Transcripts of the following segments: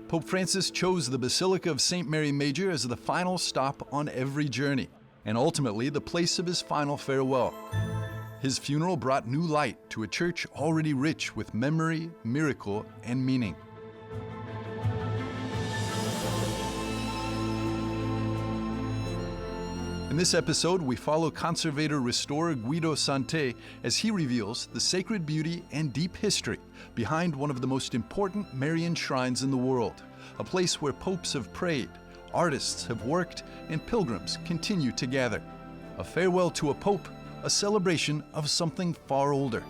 Pope Francis chose the Basilica of St. Mary Major as the final stop on every journey, and ultimately the place of his final farewell. His funeral brought new light to a church already rich with memory, miracle, and meaning. In this episode, we follow conservator-restorer Guido Sante as he reveals the sacred beauty and deep history behind one of the most important Marian shrines in the world, a place where popes have prayed, artists have worked, and pilgrims continue to gather. A farewell to a pope, a celebration of something far older.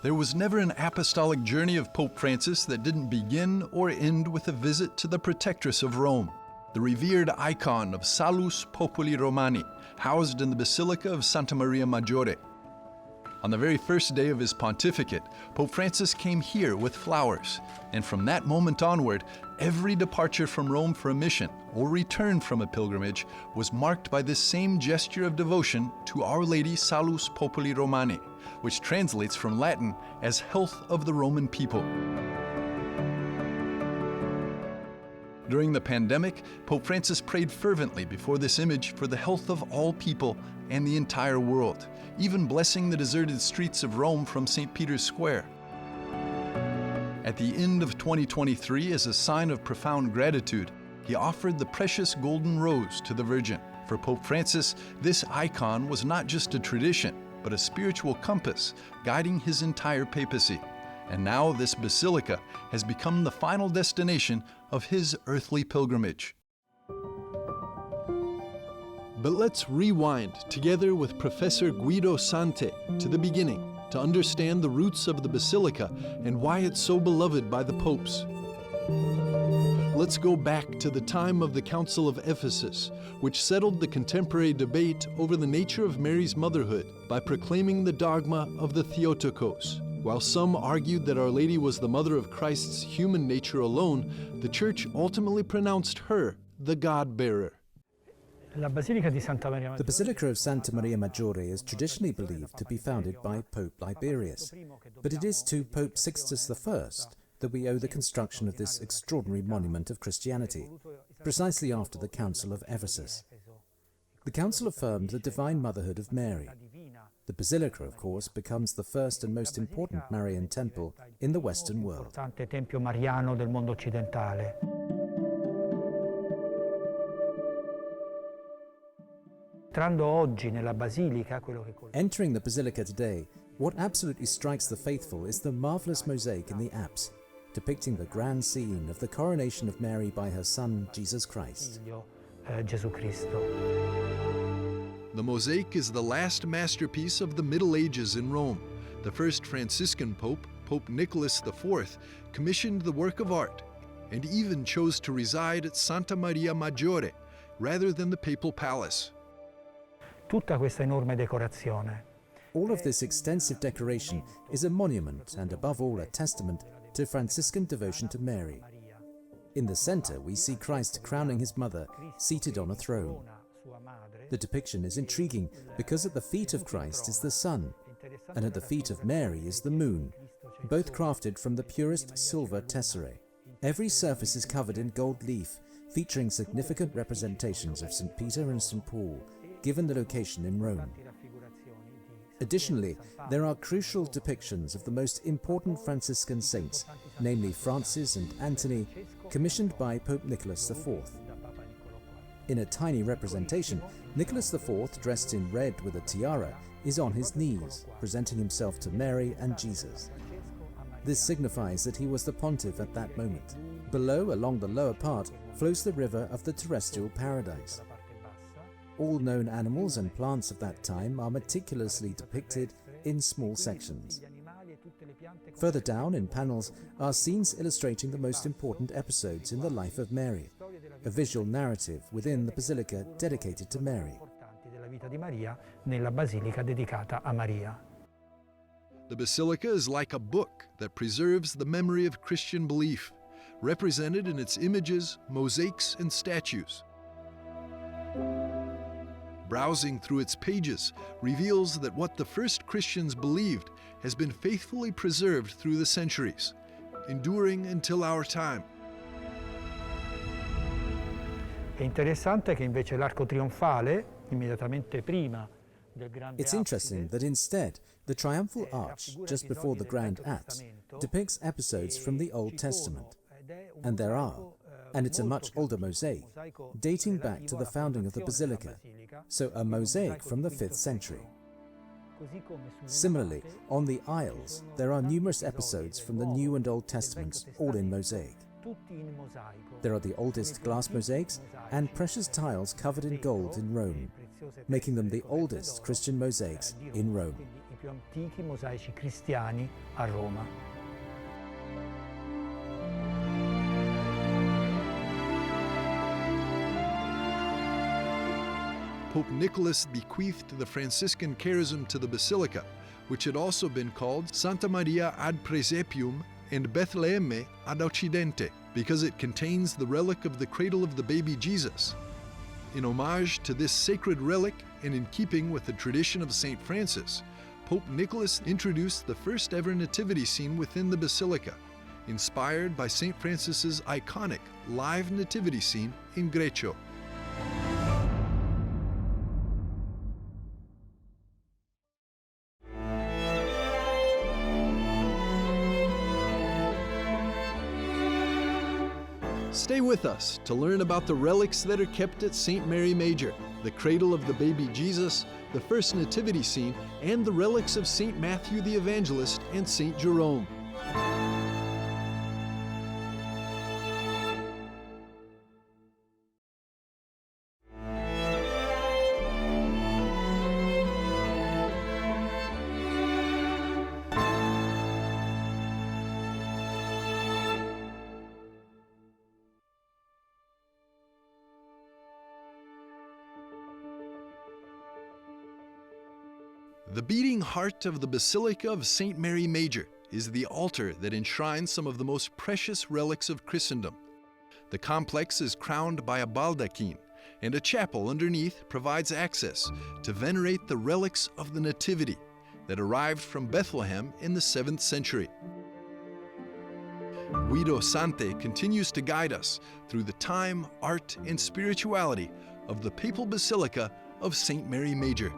There was never an apostolic journey of Pope Francis that didn't begin or end with a visit to the protectress of Rome, the revered icon of Salus Populi Romani, housed in the Basilica of Santa Maria Maggiore. On the very first day of his pontificate, Pope Francis came here with flowers, and from that moment onward, every departure from Rome for a mission or return from a pilgrimage was marked by this same gesture of devotion to Our Lady Salus Populi Romani, which translates from Latin as health of the Roman people. During the pandemic, Pope Francis prayed fervently before this image for the health of all people and the entire world, even blessing the deserted streets of Rome from St. Peter's Square. At the end of 2023, as a sign of profound gratitude, he offered the precious golden rose to the Virgin. For Pope Francis, this icon was not just a tradition, but a spiritual compass guiding his entire papacy. And now this basilica has become the final destination of his earthly pilgrimage. But let's rewind together with Professor Guido Sante to the beginning to understand the roots of the basilica and why it's so beloved by the popes. Let's go back to the time of the Council of Ephesus, which settled the contemporary debate over the nature of Mary's motherhood by proclaiming the dogma of the Theotokos. While some argued that Our Lady was the mother of Christ's human nature alone, the Church ultimately pronounced her the God-bearer. The Basilica of Santa Maria Maggiore is traditionally believed to be founded by Pope Liberius, but it is to Pope Sixtus I that we owe the construction of this extraordinary monument of Christianity, precisely after the Council of Ephesus. The Council affirmed the divine motherhood of Mary. The Basilica, of course, becomes the first and most important Marian temple in the Western world. Entering the Basilica today, what absolutely strikes the faithful is the marvelous mosaic in the apse, depicting the grand scene of the coronation of Mary by her son, Jesus Christ. The mosaic is the last masterpiece of the Middle Ages in Rome. The first Franciscan pope, Pope Nicholas IV, commissioned the work of art and even chose to reside at Santa Maria Maggiore rather than the papal palace. All of this extensive decoration is a monument and above all a testament to Franciscan devotion to Mary. In the center we see Christ crowning his mother, seated on a throne. The depiction is intriguing because at the feet of Christ is the sun, and at the feet of Mary is the moon, both crafted from the purest silver tesserae. Every surface is covered in gold leaf, featuring significant representations of St. Peter and St. Paul, given the location in Rome. Additionally, there are crucial depictions of the most important Franciscan saints, namely Francis and Anthony, commissioned by Pope Nicholas IV. In a tiny representation, Nicholas IV, dressed in red with a tiara, is on his knees, presenting himself to Mary and Jesus. This signifies that he was the pontiff at that moment. Below, along the lower part, flows the river of the terrestrial paradise. All known animals and plants of that time are meticulously depicted in small sections. Further down in panels are scenes illustrating the most important episodes in the life of Mary, a visual narrative within the basilica dedicated to Mary. The basilica is like a book that preserves the memory of Christian belief, represented in its images, mosaics, and statues. browsing through its pages reveals that what the first Christians believed has been faithfully preserved through the centuries, enduring until our time. È interessante che invece l'arco trionfale, immediatamente prima del grande It's interesting that instead, the triumphal arch, just before the grand apse, depicts episodes from the Old Testament. And there are, and it's a much older mosaic, dating back to the founding of the Basilica, so a mosaic from the 5th century. Similarly, on the aisles, there are numerous episodes from the New and Old Testaments, all in mosaic. There are the oldest glass mosaics and precious tiles covered in gold in Rome, making them the oldest Christian mosaics in Rome. I più antichi mosaici cristiani a Roma. Pope Nicholas bequeathed the Franciscan charism to the Basilica, which had also been called Santa Maria ad Praesepium and Betlemme ad Occidente, because it contains the relic of the cradle of the baby Jesus. In homage to this sacred relic, and in keeping with the tradition of St. Francis, Pope Nicholas introduced the first ever nativity scene within the Basilica, inspired by St. Francis's iconic live nativity scene in Greccio. Stay with us to learn about the relics that are kept at St. Mary Major, the cradle of the baby Jesus, the first nativity scene, and the relics of St. Matthew the Evangelist and St. Jerome. The beating heart of the Basilica of St. Mary Major is the altar that enshrines some of the most precious relics of Christendom. The complex is crowned by a baldachin, and a chapel underneath provides access to venerate the relics of the Nativity that arrived from Bethlehem in the 7th century. Guido Sante continues to guide us through the time, art, and spirituality of the Papal Basilica of St. Mary Major.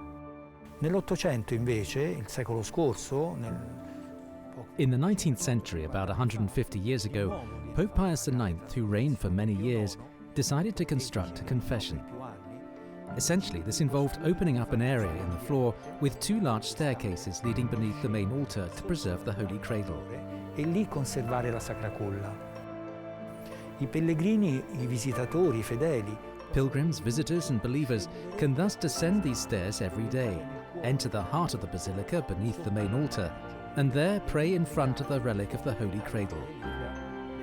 Nell'Ottocento invece, il secolo scorso, In the 19th century, about 150 years ago, Pope Pius IX, who reigned for many years, decided to construct a confession. Essentially, this involved opening up an area in the floor with two large staircases leading beneath the main altar to preserve the Holy Cradle. e lì conservare la Sacra Culla. I pellegrini, i visitatori, i fedeli, Pilgrims, visitors and believers can thus descend these stairs every day, enter the heart of the Basilica beneath the main altar, and there pray in front of the relic of the Holy Cradle.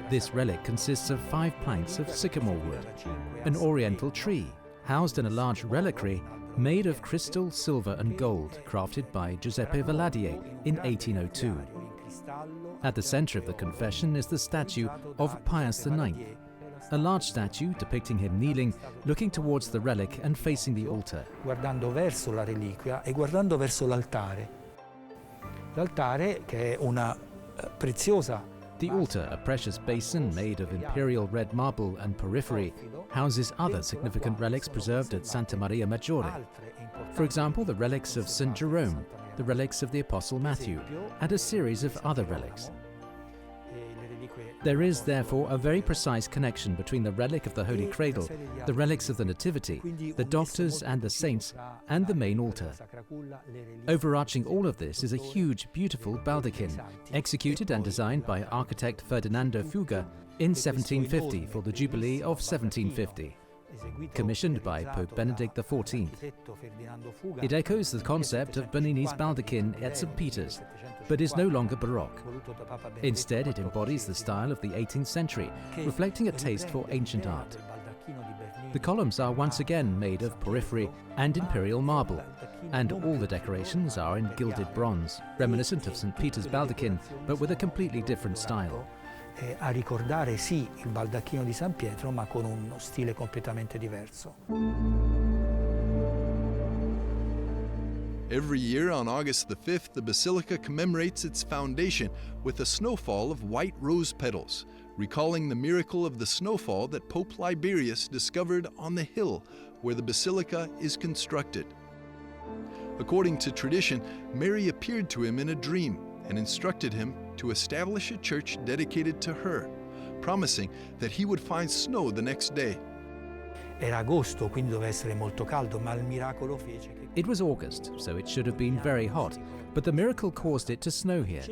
This relic consists of 5 planks of sycamore wood, an oriental tree, housed in a large reliquary made of crystal, silver and gold, crafted by Giuseppe Valadier in 1802. At the center of the confession is the statue of Pius IX, a large statue depicting him kneeling, looking towards the relic and facing the altar. guardando verso la reliquia e guardando verso l'altare. L'altare, che è una preziosa. The altar, a precious basin made of imperial red marble and porphyry, houses other significant relics preserved at Santa Maria Maggiore. For example, the relics of St. Jerome, the relics of the Apostle Matthew, and a series of other relics. There is therefore a very precise connection between the relic of the Holy Cradle, the relics of the Nativity, the doctors and the saints, and the main altar. Overarching all of this is a huge, beautiful baldachin, executed and designed by architect Ferdinando Fuga in 1750 for the Jubilee of 1750. Commissioned by Pope Benedict XIV. It echoes the concept of Bernini's baldachin at St. Peter's, but is no longer Baroque. Instead, it embodies the style of the 18th century, reflecting a taste for ancient art. The columns are once again made of porphyry and imperial marble, and all the decorations are in gilded bronze, reminiscent of St. Peter's baldachin, but with a completely different style. A ricordare sì il baldacchino di San Pietro, ma con uno stile completamente diverso. Every year on August the 5th, the Basilica commemorates its foundation with a snowfall of white rose petals, recalling the miracle of the snowfall that Pope Liberius discovered on the hill where the Basilica is constructed. According to tradition, Mary appeared to him in a dream and instructed him to establish a church dedicated to her, promising that he would find snow the next day. Era agosto, quindi doveva essere molto caldo, ma il miracolo fece che... It was August, so it should have been very hot, but the miracle caused it to snow here.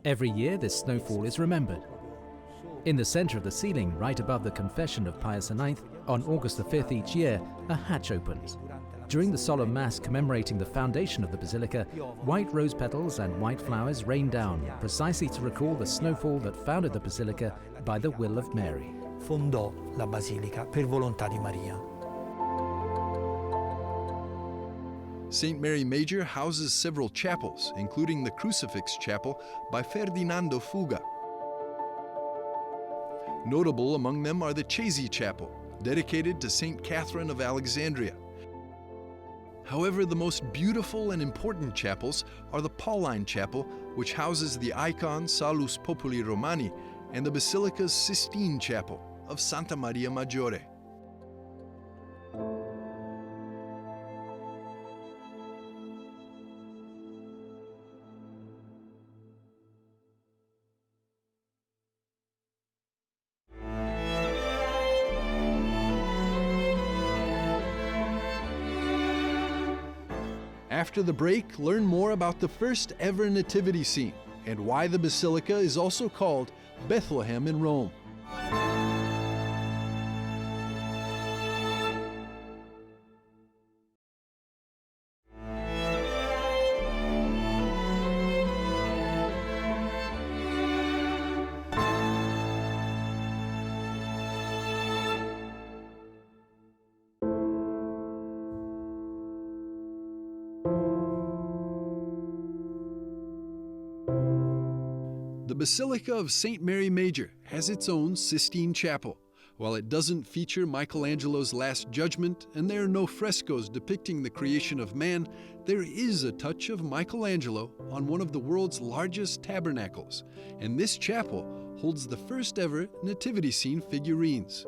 Every year this snowfall is remembered. In the center of the ceiling, right above the confession of Pius IX, on August the 5th each year, a hatch opens. During the solemn mass commemorating the foundation of the Basilica, white rose petals and white flowers rain down, precisely to recall the snowfall that founded the Basilica by the will of Mary. Fondò la Basilica per volontà di Maria. St. Mary Major houses several chapels, including the Crucifix Chapel by Ferdinando Fuga. Notable among them are the Chesi Chapel, dedicated to St. Catherine of Alexandria. However, the most beautiful and important chapels are the Pauline Chapel, which houses the icon Salus Populi Romani, and the Basilica's Sistine Chapel of Santa Maria Maggiore. After the break, learn more about the first ever nativity scene and why the Basilica is also called Bethlehem in Rome. The Basilica of St. Mary Major has its own Sistine Chapel. While it doesn't feature Michelangelo's Last Judgment and there are no frescoes depicting the creation of man, there is a touch of Michelangelo on one of the world's largest tabernacles, and this chapel holds the first ever nativity scene figurines.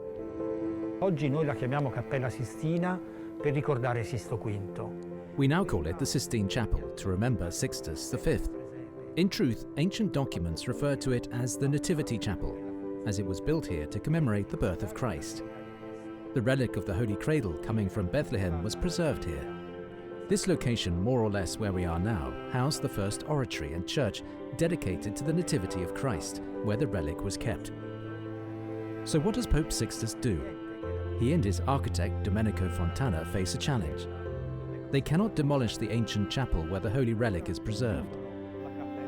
Oggi noi la chiamiamo Cappella Sistina per ricordare Sisto V. We now call it the Sistine Chapel to remember Sixtus V. In truth, ancient documents refer to it as the Nativity Chapel, as it was built here to commemorate the birth of Christ. The relic of the Holy Cradle coming from Bethlehem was preserved here. This location, more or less where we are now, housed the first oratory and church dedicated to the Nativity of Christ, where the relic was kept. So what does Pope Sixtus do? He and his architect Domenico Fontana face a challenge. They cannot demolish the ancient chapel where the holy relic is preserved.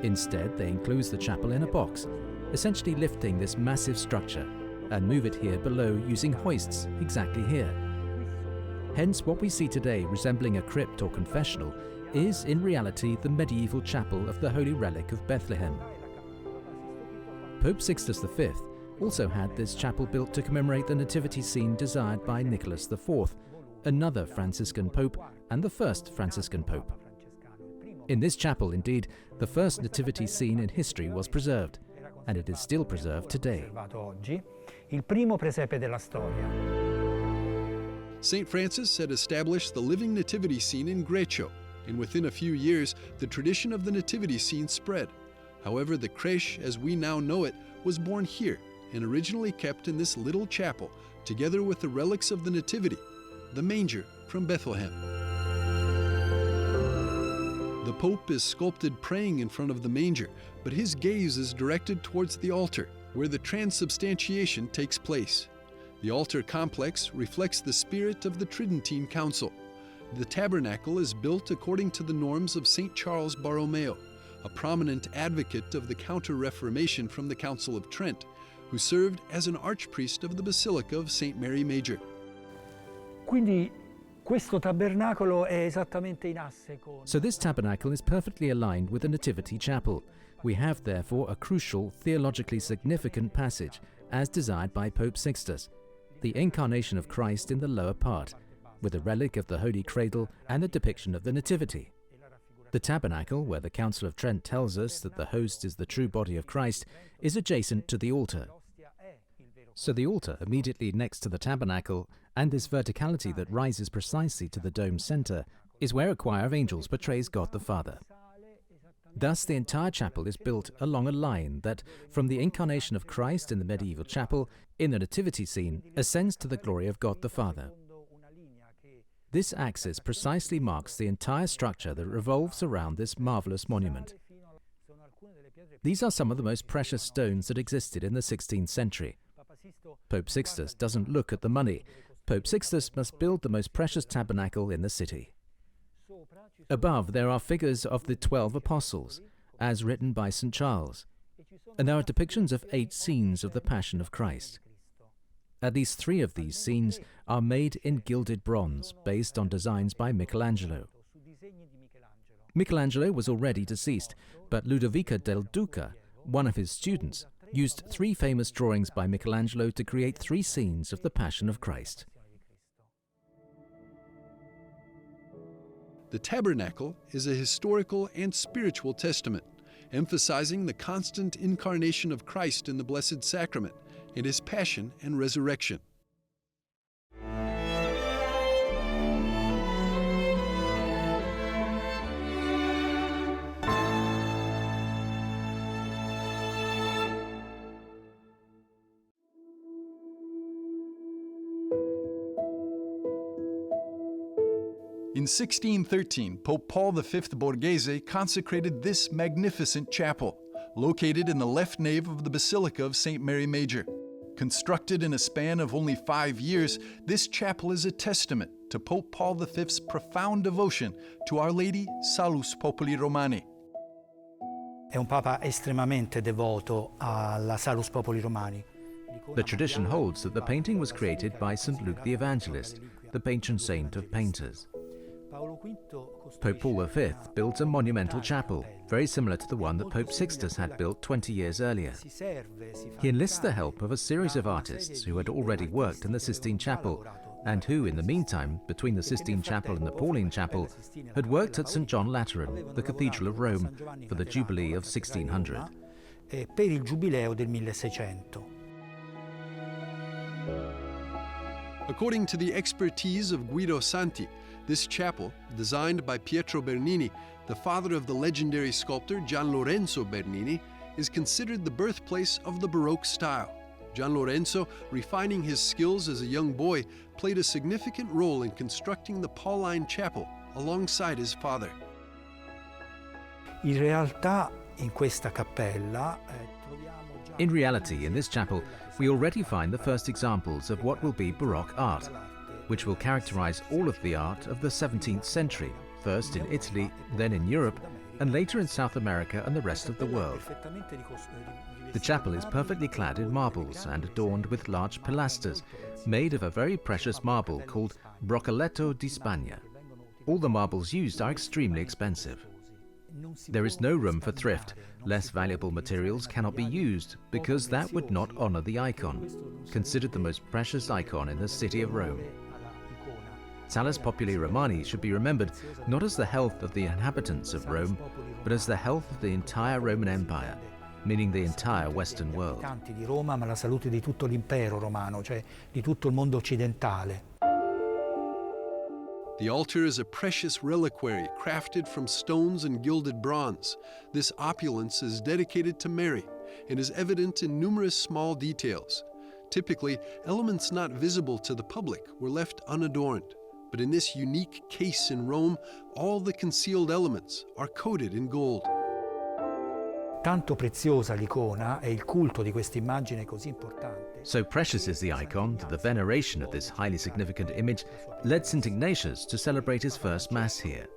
Instead, they enclose the chapel in a box, essentially lifting this massive structure, and move it here below using hoists exactly here. Hence, what we see today resembling a crypt or confessional is in reality the medieval chapel of the Holy Relic of Bethlehem. Pope Sixtus V also had this chapel built to commemorate the nativity scene desired by Nicholas IV, another Franciscan pope and the first Franciscan pope. In this chapel, indeed, the first nativity scene in history was preserved, and it is still preserved today. Il primo presepe della storia. St. Francis had established the living nativity scene in Grecio, and within a few years, the tradition of the nativity scene spread. However, the crèche, as we now know it, was born here and originally kept in this little chapel, together with the relics of the Nativity, the manger from Bethlehem. The Pope is sculpted praying in front of the manger, but his gaze is directed towards the altar, where the transubstantiation takes place. The altar complex reflects the spirit of the Tridentine Council. The tabernacle is built according to the norms of St. Charles Borromeo, a prominent advocate of the Counter-Reformation from the Council of Trent, who served as an archpriest of the Basilica of St. Mary Major. Quindi questo tabernacolo è esattamente in asse con... So this tabernacle is perfectly aligned with the Nativity Chapel. We have therefore a crucial, theologically significant passage, as desired by Pope Sixtus, the incarnation of Christ in the lower part, with a relic of the Holy Cradle and a depiction of the Nativity. The tabernacle, where the Council of Trent tells us that the host is the true body of Christ, is adjacent to the altar. So the altar, immediately next to the tabernacle, and this verticality that rises precisely to the dome's center, is where a choir of angels portrays God the Father. Thus, the entire chapel is built along a line that, from the incarnation of Christ in the medieval chapel, in the nativity scene, ascends to the glory of God the Father. This axis precisely marks the entire structure that revolves around this marvelous monument. These are some of the most precious stones that existed in the 16th century. Pope Sixtus doesn't look at the money. Pope Sixtus must build the most precious tabernacle in the city. Above, there are figures of the 12 apostles, as written by St. Charles, and there are depictions of 8 scenes of the Passion of Christ. At least 3 of these scenes are made in gilded bronze, based on designs by Michelangelo. Michelangelo was already deceased, but Ludovico del Duca, one of his students, used 3 famous drawings by Michelangelo to create 3 scenes of the Passion of Christ. The tabernacle is a historical and spiritual testament, emphasizing the constant incarnation of Christ in the Blessed Sacrament and his passion and resurrection. In 1613, Pope Paul V Borghese consecrated this magnificent chapel, located in the left nave of the Basilica of St. Mary Major. Constructed in a span of only 5 years, this chapel is a testament to Pope Paul V's profound devotion to Our Lady Salus Populi Romani. È un papa estremamente devoto alla Salus Populi Romani. The tradition holds that the painting was created by St. Luke the Evangelist, the patron saint of painters. Pope Paul V built a monumental chapel, very similar to the one that Pope Sixtus had built 20 years earlier. He enlists the help of a series of artists who had already worked in the Sistine Chapel, and who, in the meantime, between the Sistine Chapel and the Pauline Chapel, had worked at St. John Lateran, the Cathedral of Rome, for the Jubilee of 1600. Per il Giubileo del 1600. According to the expertise of Guido Santi, this chapel, designed by Pietro Bernini, the father of the legendary sculptor Gian Lorenzo Bernini, is considered the birthplace of the Baroque style. Gian Lorenzo, refining his skills as a young boy, played a significant role in constructing the Pauline chapel alongside his father. In realtà, in questa cappella In reality, in this chapel, we already find the first examples of what will be Baroque art, which will characterize all of the art of the 17th century, first in Italy, then in Europe, and later in South America and the rest of the world. The chapel is perfectly clad in marbles and adorned with large pilasters, made of a very precious marble called Broccoletto di Spagna. All the marbles used are extremely expensive. There is no room for thrift. Less valuable materials cannot be used, because that would not honor the icon, considered the most precious icon in the city of Rome. Salus Populi Romani should be remembered not as the health of the inhabitants of Rome, but as the health of the entire Roman Empire, meaning the entire Western world. Di Roma, ma la salute di tutto l'impero romano, cioè di tutto il mondo occidentale. The altar is a precious reliquary crafted from stones and gilded bronze. This opulence is dedicated to Mary and is evident in numerous small details. Typically, elements not visible to the public were left unadorned. But in this unique case in Rome, all the concealed elements are coated in gold. Tanto preziosa l'icona e il culto di questa immagine così importante. So precious is the icon that the veneration of this highly significant image led St. Ignatius to celebrate his first Mass here.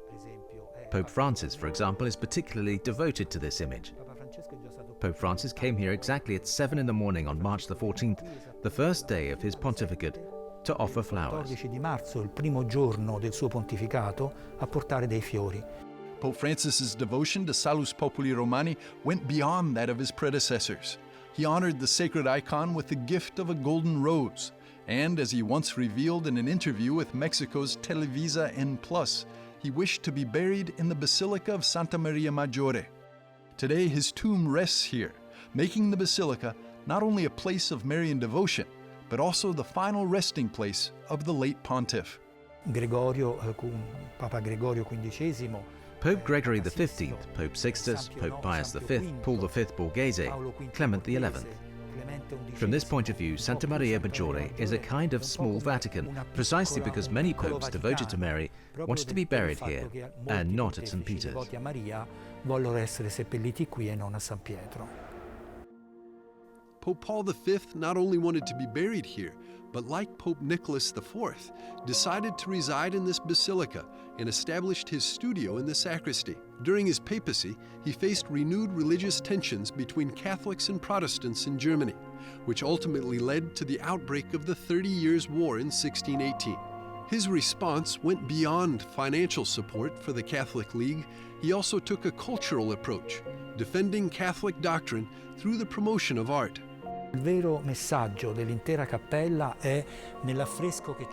Pope Francis, for example, is particularly devoted to this image. Pope Francis came here exactly at 7 in the morning on March the 14th, the first day of his pontificate, to offer flowers. 14 di marzo, il primo giorno del suo pontificato, a portare dei fiori. Pope Francis's devotion to Salus Populi Romani went beyond that of his predecessors. He honored the sacred icon with the gift of a golden rose, and as he once revealed in an interview with Mexico's Televisa N+, he wished to be buried in the Basilica of Santa Maria Maggiore. Today, his tomb rests here, making the Basilica not only a place of Marian devotion, but also the final resting place of the late pontiff. Papa Gregorio XV, Pope Gregory XV, Pope Sixtus, Pope Pius V, Paul V Borghese, Clement XI. From this point of view, Santa Maria Maggiore is a kind of small Vatican, precisely because many popes devoted to Mary wanted to be buried here and not at St. Peter's. Pope Paul V not only wanted to be buried here, but like Pope Nicholas IV, decided to reside in this basilica and established his studio in the sacristy. During his papacy, he faced renewed religious tensions between Catholics and Protestants in Germany, which ultimately led to the outbreak of the 30 Years' War in 1618. His response went beyond financial support for the Catholic League. He also took a cultural approach, defending Catholic doctrine through the promotion of art. The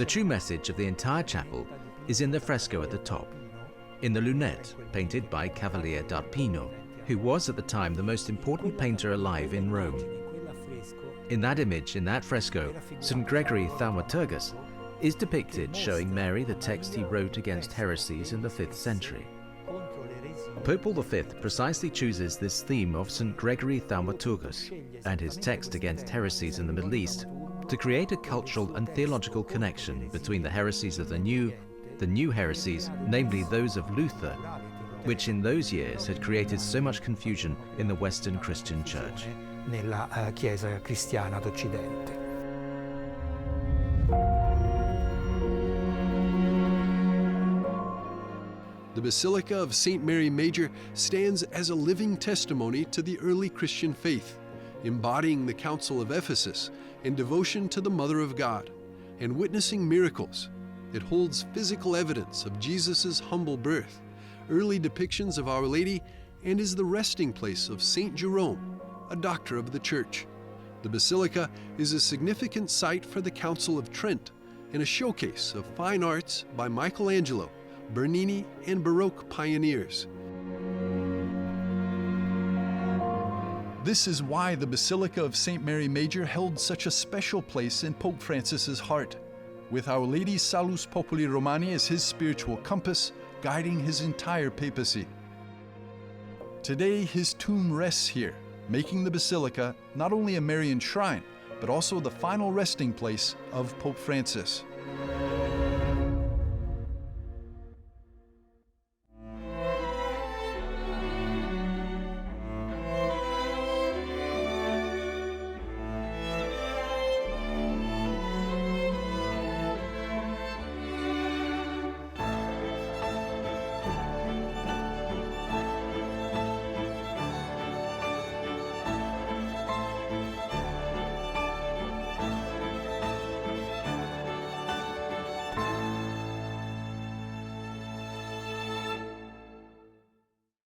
true message of the entire chapel is in the fresco at the top, in the lunette painted by Cavaliere d'Arpino, who was at the time the most important painter alive in Rome. In that image, in that fresco, St. Gregory Thaumaturgus is depicted showing Mary the text he wrote against heresies in the 5th century. Pope Paul V precisely chooses this theme of St. Gregory Thaumaturgus and his text against heresies in the Middle East to create a cultural and theological connection between the heresies of the new heresies, namely those of Luther, which in those years had created so much confusion in the Western Christian Church. Nella Chiesa cristiana d'Occidente. The Basilica of St. Mary Major stands as a living testimony to the early Christian faith, embodying the Council of Ephesus and devotion to the Mother of God, and witnessing miracles. It holds physical evidence of Jesus' humble birth, early depictions of Our Lady, and is the resting place of St. Jerome, a doctor of the Church. The Basilica is a significant site for the Council of Trent and a showcase of fine arts by Michelangelo, Bernini, and Baroque pioneers. This is why the Basilica of St. Mary Major held such a special place in Pope Francis's heart, with Our Lady Salus Populi Romani as his spiritual compass, guiding his entire papacy. Today, his tomb rests here, making the Basilica not only a Marian shrine, but also the final resting place of Pope Francis.